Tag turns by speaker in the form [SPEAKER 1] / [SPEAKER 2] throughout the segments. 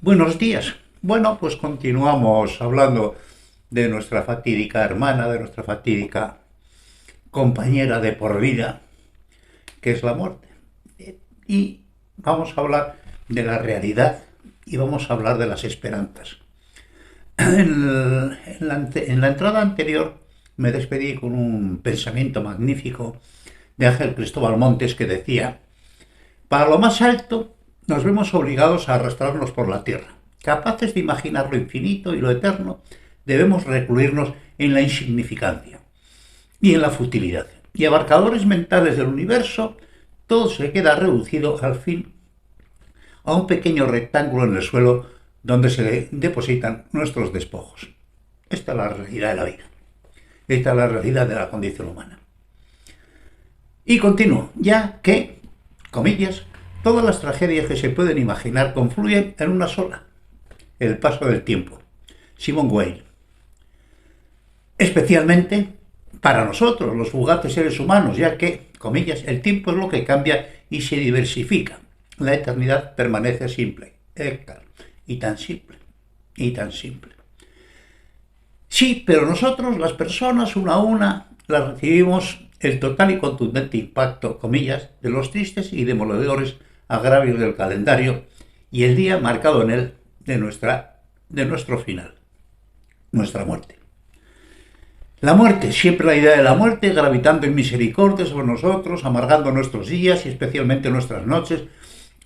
[SPEAKER 1] Buenos días. Bueno, pues continuamos hablando de nuestra fatídica hermana, de nuestra fatídica compañera de por vida, que es la muerte. Y vamos a hablar de la realidad y vamos a hablar de las esperanzas. En la entrada anterior me despedí con un pensamiento magnífico de Ángel Cristóbal Montes que decía: para lo más alto nos vemos obligados a arrastrarnos por la tierra. Capaces de imaginar lo infinito y lo eterno, debemos recluirnos en la insignificancia y en la futilidad. Y abarcadores mentales del universo, todo se queda reducido al fin a un pequeño rectángulo en el suelo donde se depositan nuestros despojos. Esta es la realidad de la vida. Esta es la realidad de la condición humana. Y continúo, ya que, comillas, todas las tragedias que se pueden imaginar confluyen en una sola: el paso del tiempo. Simone Weil. Especialmente para nosotros, los fugaces seres humanos, ya que, comillas, el tiempo es lo que cambia y se diversifica. La eternidad permanece simple. Y tan simple. Y tan simple. Sí, pero nosotros, las personas, una a una, las recibimos el total y contundente impacto, comillas, de los tristes y demoledores agravios del calendario y el día marcado en él de nuestro final, nuestra muerte. La muerte, siempre la idea de la muerte, gravitando en misericordia sobre nosotros, amargando nuestros días y especialmente nuestras noches,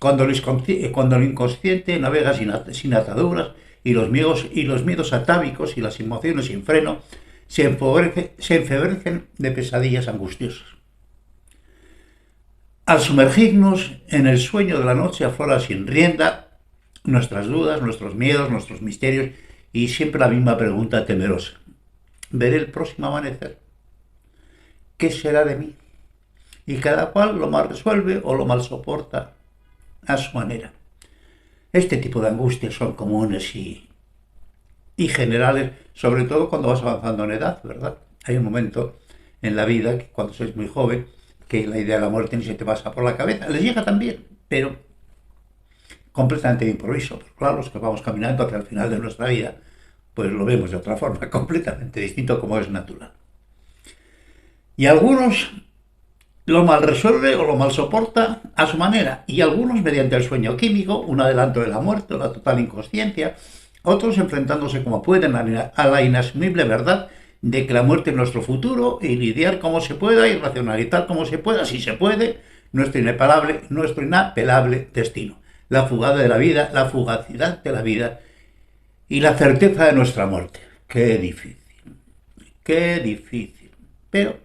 [SPEAKER 1] cuando el inconsciente navega sin ataduras y los miedos atávicos y las emociones sin freno se enfebrecen de pesadillas angustiosas. Al sumergirnos en el sueño de la noche aflora sin rienda nuestras dudas, nuestros miedos, nuestros misterios y siempre la misma pregunta temerosa: ¿veré el próximo amanecer? ¿Qué será de mí? Y cada cual lo mal resuelve o lo mal soporta a su manera. Este tipo de angustias son comunes y generales, sobre todo cuando vas avanzando en edad, ¿verdad? Hay un momento en la vida, que cuando sois muy joven, que la idea de la muerte ni se te pasa por la cabeza. Les llega también, pero completamente de improviso. Pero claro, los que vamos caminando hacia el final de nuestra vida, pues lo vemos de otra forma, completamente distinto, como es natural. Y algunos lo mal resuelve o lo mal soporta a su manera, y algunos mediante el sueño químico, un adelanto de la muerte o la total inconsciencia, otros enfrentándose como pueden a la inasumible verdad de que la muerte es nuestro futuro y lidiar como se pueda y racionalizar como se pueda, si se puede, nuestro inapelable destino. La fugacidad de la vida, la fugacidad de la vida y la certeza de nuestra muerte. Qué difícil, qué difícil. Pero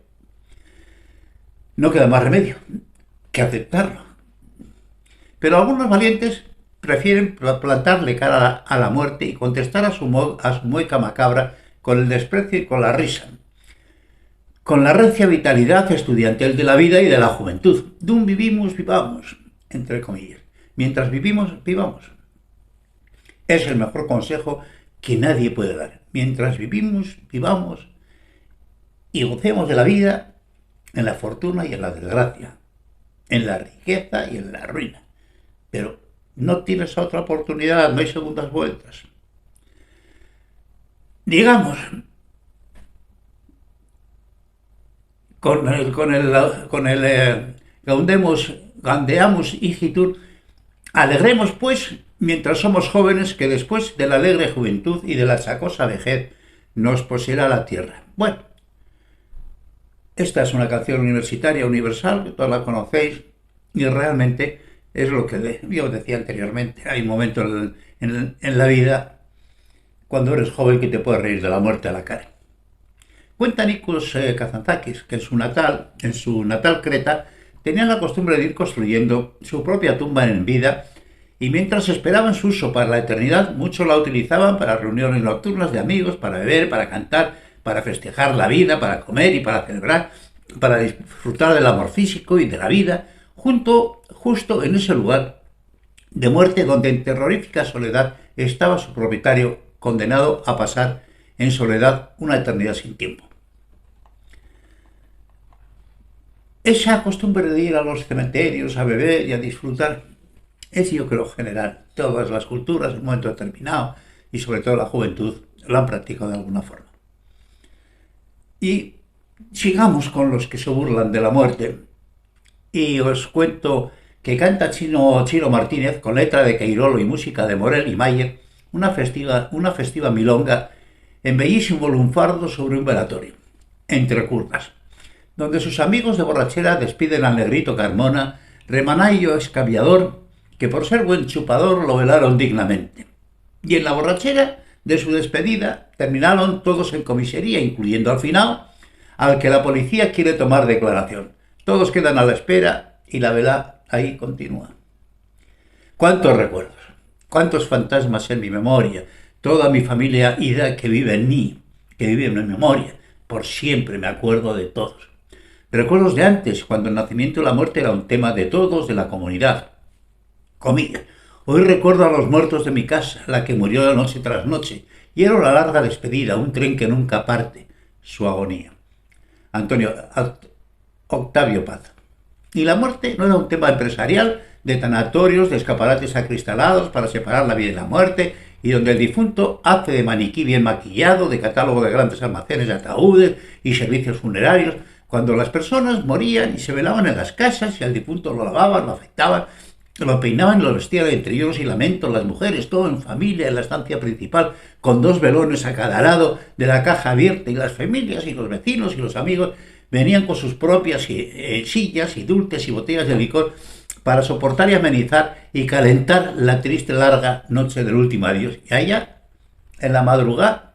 [SPEAKER 1] no queda más remedio que aceptarlo. Pero algunos valientes prefieren plantarle cara a la muerte y contestar a su mueca macabra con el desprecio y con la risa, con la recia vitalidad estudiantil de la vida y de la juventud. De un vivimos, vivamos, entre comillas. Mientras vivimos, vivamos. Es el mejor consejo que nadie puede dar. Mientras vivimos, vivamos y gocemos de la vida en la fortuna y en la desgracia, en la riqueza y en la ruina. Pero no tienes otra oportunidad, no hay segundas vueltas. Digamos, gandeamus igitur, alegremos pues mientras somos jóvenes, que después de la alegre juventud y de la achacosa vejez nos poseerá la tierra. Bueno, esta es una canción universitaria universal, que todos la conocéis, y realmente es lo que yo decía anteriormente. Hay momentos en la vida, cuando eres joven, que te puedes reír de la muerte a la cara. Cuenta Nikos Kazantzakis que en su natal Creta, tenían la costumbre de ir construyendo su propia tumba en vida, y mientras esperaban su uso para la eternidad, muchos la utilizaban para reuniones nocturnas de amigos, para beber, para cantar, para festejar la vida, para comer y para celebrar, para disfrutar del amor físico y de la vida, justo en ese lugar de muerte donde en terrorífica soledad estaba su propietario, condenado a pasar en soledad una eternidad sin tiempo. Esa costumbre de ir a los cementerios a beber y a disfrutar Es, yo creo, general. Todas las culturas en un momento determinado, y sobre todo la juventud, lo han practicado de alguna forma. Y sigamos con los que se burlan de la muerte. Y os cuento que canta Chino Martínez con letra de Queirolo y música de Morel y Mayer una festiva milonga en bellísimo lunfardo sobre un velatorio, entre curdas, donde sus amigos de borrachera despiden al negrito Carmona, remanayo escabiador, que por ser buen chupador lo velaron dignamente. Y en la borrachera de su despedida terminaron todos en comisaría, incluyendo al final, al que la policía quiere tomar declaración. Todos quedan a la espera y la vela ahí continúa. ¿Cuántos recuerdos? ¿Cuántos fantasmas en mi memoria? Toda mi familia ida que vive en mí, que vive en mi memoria. Por siempre me acuerdo de todos. Recuerdos de antes, cuando el nacimiento y la muerte era un tema de todos, de la comunidad. Comillas. Hoy recuerdo a los muertos de mi casa, la que murió noche tras noche, y era una larga despedida, un tren que nunca parte, su agonía. Octavio Paz. Y la muerte no era un tema empresarial, de tanatorios, de escaparates acristalados para separar la vida y la muerte, y donde el difunto hace de maniquí bien maquillado, de catálogo de grandes almacenes de ataúdes y servicios funerarios, cuando las personas morían y se velaban en las casas y al difunto lo lavaban, lo afeitaban, lo peinaban y lo vestían entre lloros y lamentos, las mujeres, todo en familia, en la estancia principal, con 2 velones a cada lado de la caja abierta, y las familias y los vecinos y los amigos venían con sus propias sillas y dulces y botellas de licor para soportar y amenizar y calentar la triste larga noche del último adiós. Y allá, en la madrugada,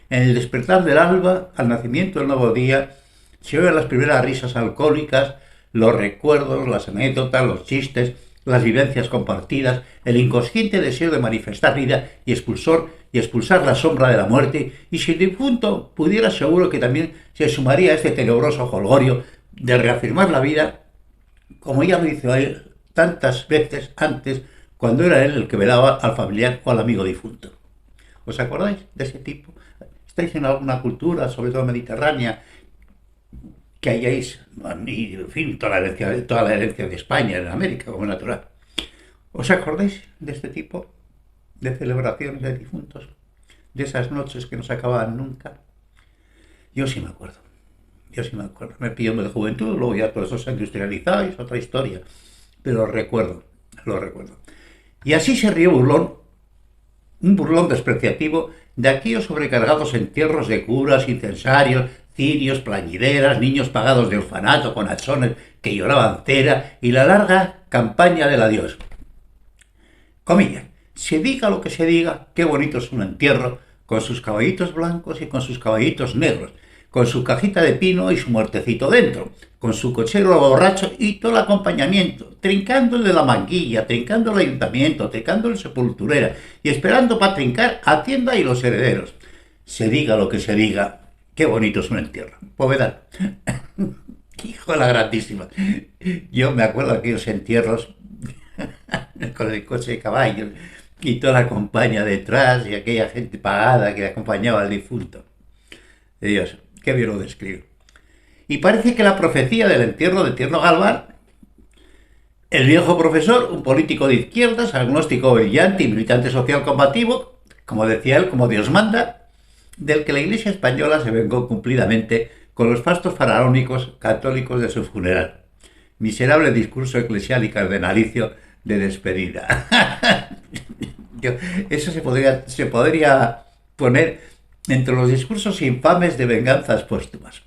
[SPEAKER 1] en el despertar del alba, al nacimiento del nuevo día, se oyen las primeras risas alcohólicas, los recuerdos, las anécdotas, los chistes, las vivencias compartidas, el inconsciente deseo de manifestar vida y expulsar la sombra de la muerte, y si el difunto pudiera, seguro que también se sumaría a este tenebroso jolgorio de reafirmar la vida, como ya lo hizo él tantas veces antes, cuando era él el que velaba al familiar o al amigo difunto. ¿Os acordáis de ese tipo? ¿Estáis en alguna cultura, sobre todo mediterránea, que hayáis, y en fin, toda la herencia de España en América, como natural? ¿Os acordáis de este tipo de celebraciones de difuntos? De esas noches que no se acababan nunca. Yo sí me acuerdo. Me pillo de juventud, luego ya todo eso se ha industrializado y es otra historia. Pero lo recuerdo. Y así se rió burlón, un burlón despreciativo de aquellos sobrecargados entierros de curas, incensarios, cirios, plañideras, niños pagados de orfanato con hachones que lloraban cera y la larga campaña del adiós. Comillas. Se diga lo que se diga, qué bonito es un entierro, con sus caballitos blancos y con sus caballitos negros, con su cajita de pino y su muertecito dentro, con su cochero borracho y todo el acompañamiento, trincando el de la manguilla, trincando el ayuntamiento, trincando el sepulturera y esperando para trincar Hacienda y los herederos. Se diga lo que se diga, qué bonito es un entierro. Povedad. Hijo de la grandísima. Yo me acuerdo de aquellos entierros con el coche de caballos y toda la compañía detrás y aquella gente pagada que acompañaba al difunto. Dios, qué bien lo describo. Y parece que la profecía del entierro de Tierno Galván, el viejo profesor, un político de izquierdas, agnóstico brillante y militante social combativo, como decía él, como Dios manda, del que la Iglesia española se vengó cumplidamente con los fastos faraónicos católicos de su funeral. Miserable discurso eclesial y cardenalicio de despedida. Eso se podría poner entre los discursos infames de venganzas póstumas.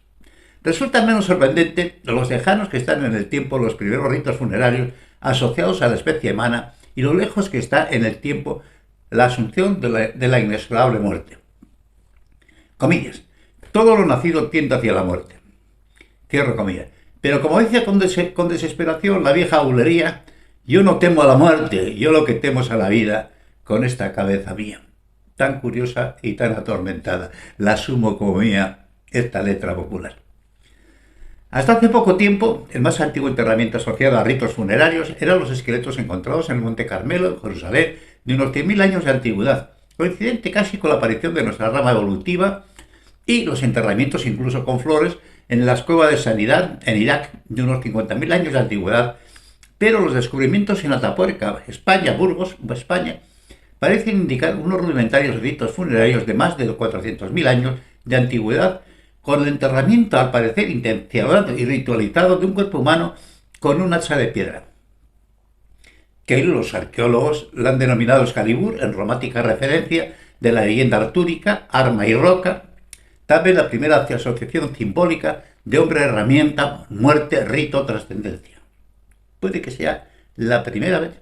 [SPEAKER 1] Resulta menos sorprendente los lejanos que están en el tiempo los primeros ritos funerarios asociados a la especie humana y lo lejos que está en el tiempo la asunción de la inexorable muerte. Comillas. Todo lo nacido tiende hacia la muerte. Cierro comillas. Pero como decía con desesperación la vieja bulería, yo no temo a la muerte, yo lo que temo es a la vida, con esta cabeza mía, tan curiosa y tan atormentada. La asumo como mía esta letra popular. Hasta hace poco tiempo, el más antiguo enterramiento asociado a ritos funerarios eran los esqueletos encontrados en el Monte Carmelo, en Jerusalén, de unos 100.000 años de antigüedad, coincidente casi con la aparición de nuestra rama evolutiva, y los enterramientos incluso con flores en las cuevas de Sanidad, en Irak, de unos 50.000 años de antigüedad, pero los descubrimientos en Atapuerca, España, Burgos, España, parecen indicar unos rudimentarios ritos funerarios de más de 400.000 años de antigüedad, con el enterramiento, al parecer, intencionado y ritualizado de un cuerpo humano con un hacha de piedra, que los arqueólogos la han denominado Excalibur, en romántica referencia de la leyenda artúrica, arma y roca, también la primera asociación simbólica de hombre-herramienta, muerte, rito, trascendencia. Puede que sea la primera vez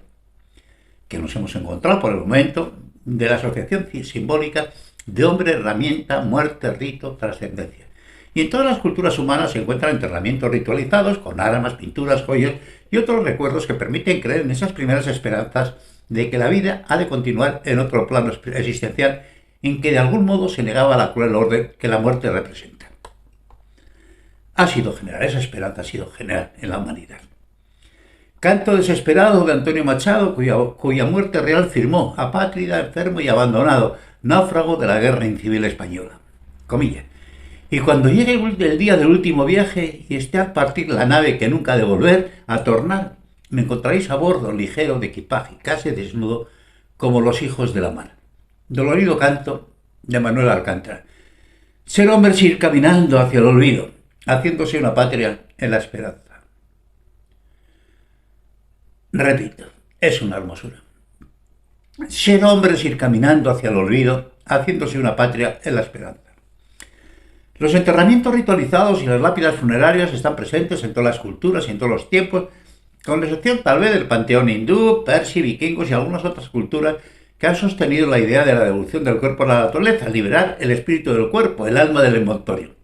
[SPEAKER 1] que nos hemos encontrado por el momento de la asociación simbólica de hombre, herramienta, muerte, rito, trascendencia. Y en todas las culturas humanas se encuentran enterramientos ritualizados con armas, pinturas, joyas y otros recuerdos que permiten creer en esas primeras esperanzas de que la vida ha de continuar en otro plano existencial en que de algún modo se negaba la cruel orden que la muerte representa. Ha sido general, esa esperanza ha sido general en la humanidad. Canto desesperado de Antonio Machado, cuya muerte real firmó, apátrida, enfermo y abandonado, náufrago de la guerra civil española. Comillas. Y cuando llegue el día del último viaje y esté a partir la nave que nunca ha de volver a tornar, me encontraréis a bordo ligero de equipaje, casi desnudo, como los hijos de la mar. Dolorido canto de Manuel Alcántara. Ser hombre es ir caminando hacia el olvido, haciéndose una patria en la esperanza. Repito, es una hermosura. Ser hombre es ir caminando hacia el olvido, haciéndose una patria en la esperanza. Los enterramientos ritualizados y las lápidas funerarias están presentes en todas las culturas y en todos los tiempos, con la excepción tal vez del panteón hindú, persa, vikingos y algunas otras culturas que han sostenido la idea de la devolución del cuerpo a la naturaleza, liberar el espíritu del cuerpo, el alma del envoltorio.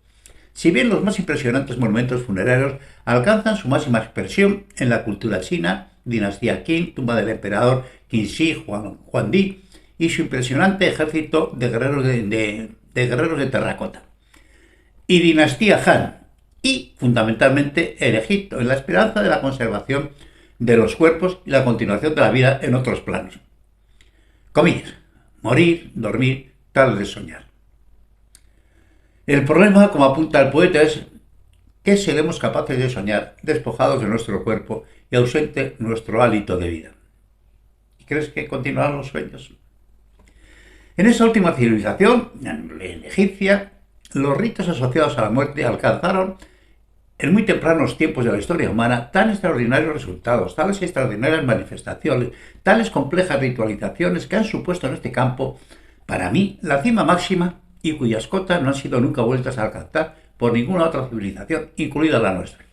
[SPEAKER 1] Si bien los más impresionantes monumentos funerarios alcanzan su máxima expresión en la cultura china, dinastía Qing, tumba del emperador Qinshi Huangdi y su impresionante ejército de guerreros de terracota, y dinastía Han, y fundamentalmente en Egipto, en la esperanza de la conservación de los cuerpos y la continuación de la vida en otros planos. Comillas, morir, dormir, tal de soñar. El problema, como apunta el poeta, es que seremos capaces de soñar despojados de nuestro cuerpo y ausente nuestro hálito de vida. ¿Y crees que continuarán los sueños? En esa última civilización, en egipcia, los ritos asociados a la muerte alcanzaron en muy tempranos tiempos de la historia humana tan extraordinarios resultados, tales extraordinarias manifestaciones, tales complejas ritualizaciones que han supuesto en este campo, para mí, la cima máxima y cuyas cotas no han sido nunca vueltas a alcanzar por ninguna otra civilización, incluida la nuestra.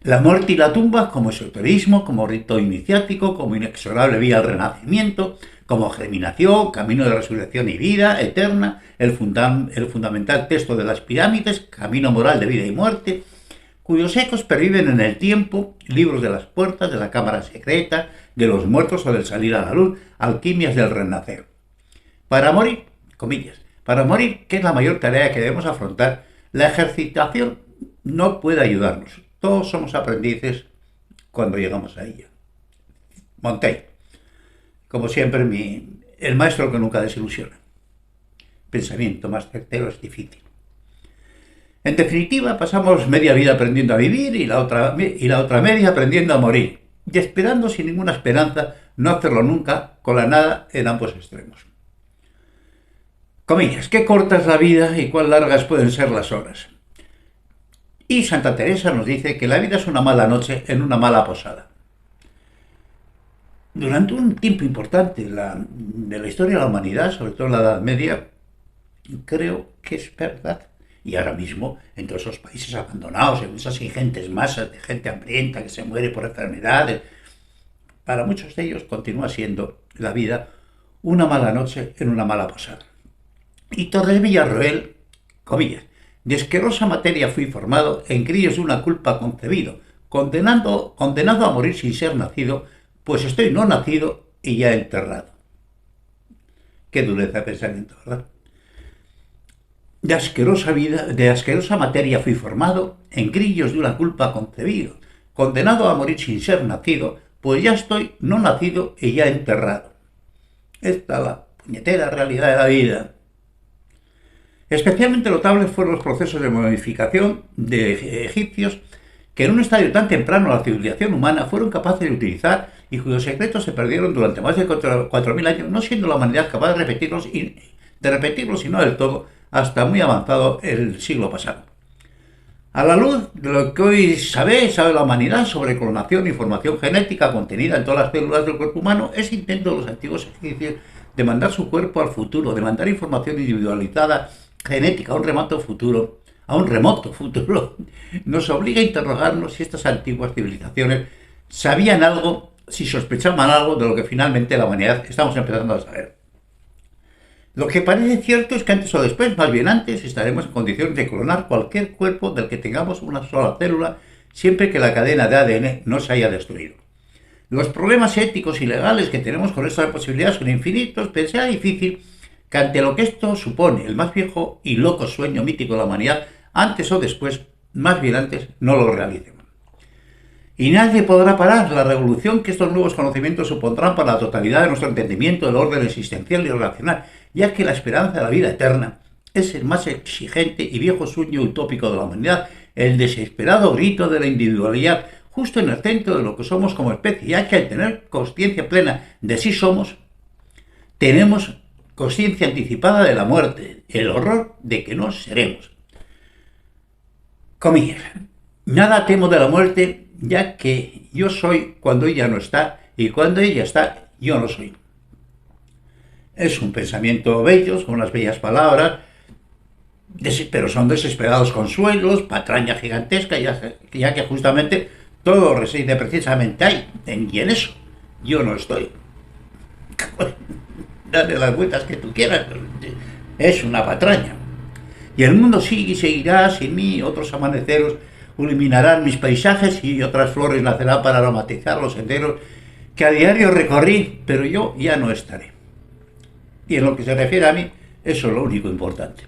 [SPEAKER 1] La muerte y la tumba como esoterismo, como rito iniciático, como inexorable vía al renacimiento, como germinación, camino de resurrección y vida eterna, el fundamental texto de las pirámides, camino moral de vida y muerte, cuyos ecos perviven en el tiempo, libros de las puertas, de la cámara secreta, de los muertos o del salir a la luz, alquimias del renacer. Para morir, comillas, para morir, que es la mayor tarea que debemos afrontar, la ejercitación no puede ayudarnos. Todos somos aprendices cuando llegamos a ella. Montaigne. Como siempre, el maestro que nunca desilusiona. Pensamiento más certero es difícil. En definitiva, pasamos media vida aprendiendo a vivir y la otra media aprendiendo a morir, y esperando sin ninguna esperanza no hacerlo nunca, con la nada en ambos extremos. Comillas, qué corta es la vida y cuán largas pueden ser las horas. Y Santa Teresa nos dice que la vida es una mala noche en una mala posada. Durante un tiempo importante de la historia de la humanidad, sobre todo en la Edad Media, creo que es verdad. Y ahora mismo, en todos esos países abandonados, en esas ingentes masas de gente hambrienta que se muere por enfermedades, para muchos de ellos continúa siendo la vida una mala noche en una mala posada. Y Torres Villarroel, comillas, de asquerosa materia fui formado, en grillos de una culpa concebido, condenado a morir sin ser nacido, pues estoy no nacido y ya enterrado. Qué dureza de pensamiento, ¿verdad? De asquerosa materia fui formado, en grillos de una culpa concebido, condenado a morir sin ser nacido, pues ya estoy no nacido y ya enterrado. Esta es la puñetera realidad de la vida. Especialmente notables fueron los procesos de momificación de egipcios que en un estadio tan temprano la civilización humana fueron capaces de utilizar y cuyos secretos se perdieron durante más de 4.000 años, no siendo la humanidad capaz de repetirlos y no del todo hasta muy avanzado el siglo pasado. A la luz de lo que hoy sabe la humanidad sobre clonación e información genética contenida en todas las células del cuerpo humano, ese intento de los antiguos egipcios de mandar su cuerpo al futuro, de mandar información individualizada genética a un remoto futuro, nos obliga a interrogarnos si estas antiguas civilizaciones sabían algo, si sospechaban algo de lo que finalmente la humanidad estamos empezando a saber. Lo que parece cierto es que antes o después, más bien antes, estaremos en condiciones de clonar cualquier cuerpo del que tengamos una sola célula, siempre que la cadena de ADN no se haya destruido. Los problemas éticos y legales que tenemos con esta posibilidad son infinitos, pero será difícil que ante lo que esto supone, el más viejo y loco sueño mítico de la humanidad, antes o después, más bien antes, no lo realicen. Y nadie podrá parar la revolución que estos nuevos conocimientos supondrán para la totalidad de nuestro entendimiento del orden existencial y relacional, ya que la esperanza de la vida eterna es el más exigente y viejo sueño utópico de la humanidad, el desesperado grito de la individualidad, justo en el centro de lo que somos como especie, ya que al tener conciencia plena de sí somos, tenemos conciencia anticipada de la muerte, el horror de que no seremos. Comillas. Nada temo de la muerte, ya que yo soy cuando ella no está, y cuando ella está, yo no soy. Es un pensamiento bello, son unas bellas palabras, pero son desesperados consuelos, patraña gigantesca, ya que justamente todo reside precisamente ahí, y en eso yo no estoy. Dale las vueltas que tú quieras, es una patraña. Y el mundo sigue y seguirá sin mí, otros amaneceros iluminarán mis paisajes y otras flores nacerán para aromatizar los senderos que a diario recorrí, pero yo ya no estaré. Y en lo que se refiere a mí, eso es lo único importante.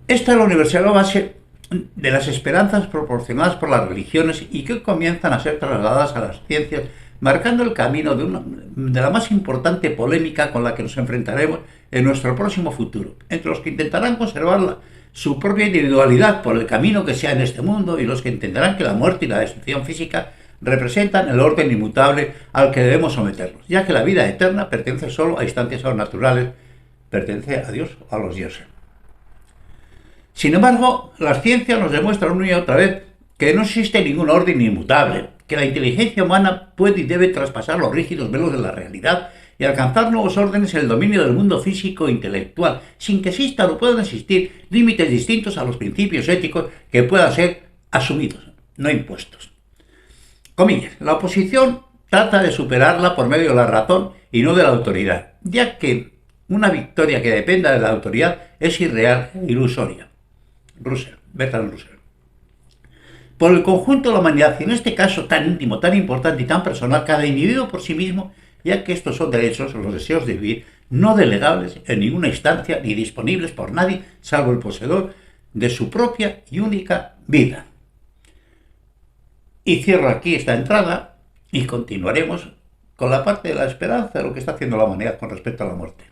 [SPEAKER 1] Esta es la universal base de las esperanzas proporcionadas por las religiones y que comienzan a ser trasladadas a las ciencias, marcando el camino de la más importante polémica con la que nos enfrentaremos en nuestro próximo futuro, entre los que intentarán conservar su propia individualidad por el camino que sea en este mundo y los que entenderán que la muerte y la destrucción física representan el orden inmutable al que debemos someternos, ya que la vida eterna pertenece solo a instancias naturales, pertenece a Dios o a los dioses. Sin embargo, las ciencias nos demuestran una y otra vez que no existe ningún orden inmutable, que la inteligencia humana puede y debe traspasar los rígidos velos de la realidad y alcanzar nuevos órdenes en el dominio del mundo físico e intelectual, sin que existan o puedan existir límites distintos a los principios éticos que puedan ser asumidos, no impuestos. Comillas, la oposición trata de superarla por medio de la razón y no de la autoridad, ya que una victoria que dependa de la autoridad es irreal e ilusoria. Bertrand Russell. Por el conjunto de la humanidad, y en este caso tan íntimo, tan importante y tan personal, cada individuo por sí mismo, ya que estos son derechos, los deseos de vivir, no delegables en ninguna instancia ni disponibles por nadie, salvo el poseedor de su propia y única vida. Y cierro aquí esta entrada y continuaremos con la parte de la esperanza de lo que está haciendo la humanidad con respecto a la muerte.